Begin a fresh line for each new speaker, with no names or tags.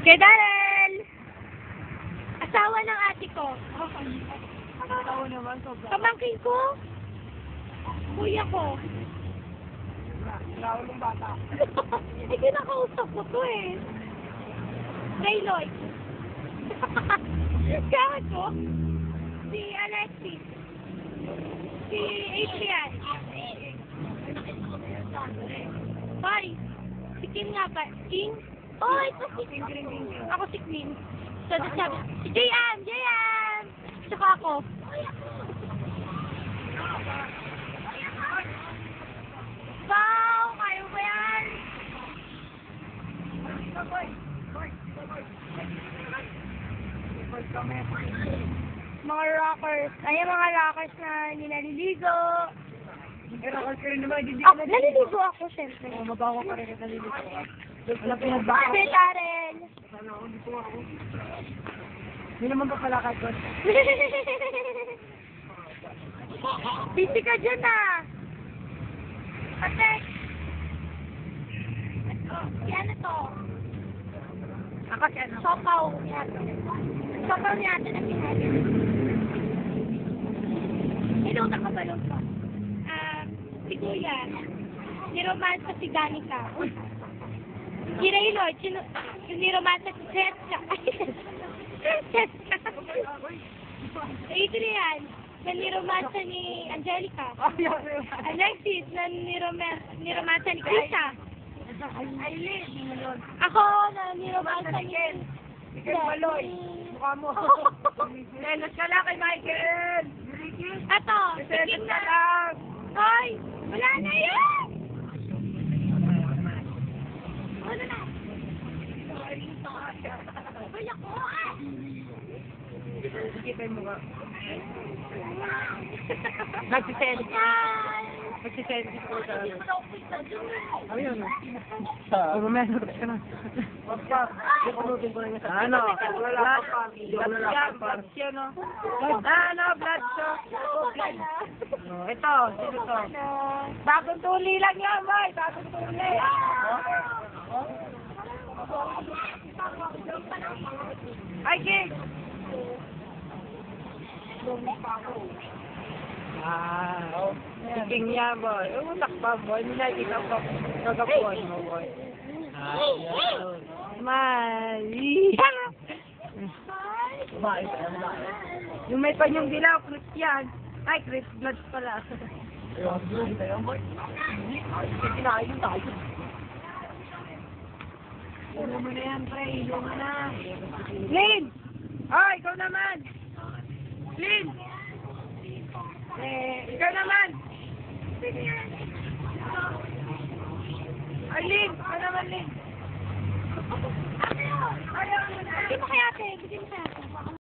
Kay Darrell! Asawa ng ate ko.
Asawa naman, sobra.
Pamangkin ko. Kuya ko.
Lawal ng bata.
Eh, kinakausap ko to eh. Ray Lloyd. Kaya ko. Si Alexis. Si Adrian. Hoy! Si Kim nga ba? Kim? Oh, ito si Kim. Ako si Kim. So, sabi, si J.M. J.M. Tsaka ako. Wow! Kayo ba yan? Mga rockers. Ayan mga rockers na ninaliligo. Naliligo ako, syempre.
Mabawa ka rin, naliligo ka. Wala pinagbawa.
Sabi, Darrell.
Hindi naman pa pala ko.
Busy ka dyan ah. Ate. Yan to.
Ako si ano?
Sopaw. Sopaw ni ate na pinag. Inuta ka ba nun pa? Si Kuya. Niromansa si Danica. Si Ray Lloyd. Niromansa si Cheska. Cheska. Adrian. Niromansa ni Angelica. Alexis. Niromansa ni Krisa. Ako na niromansa ni
Michael Baloy. Mukha mo. Lelos ka lang kay Michael.
Ato.
Lelos ka lang.
Hoy! Wala na yun! Ano na? Wala ko ah!
Kita mo ka. Nagsiselfie. Nagsiselfie ko sa... Ayun. Puro meron ka na. Ikunutin ko lang yung sa... Ano? Wala pa. Blood siya, no? Ano? Blood siya. Ito. Sino to? Bagong tuli lang yan, boy. Bagong tuli. Ay, King. King niya, boy. Utak pa, boy. Hindi nakikita pa. Nagapuan mo, boy. Mali. Yung may panyong dilaw, Christian. Ay, Chris Blood pala. Kinain tayo. Ilo mo na yan, pre. Ilo mo na. Lynn! Oh, ikaw naman! Lynn! Ikaw naman! Ay, Lynn! Ikaw naman, Lynn!
Ayaw! Ayaw! Hindi mo kaya ate. Hindi mo kaya ate.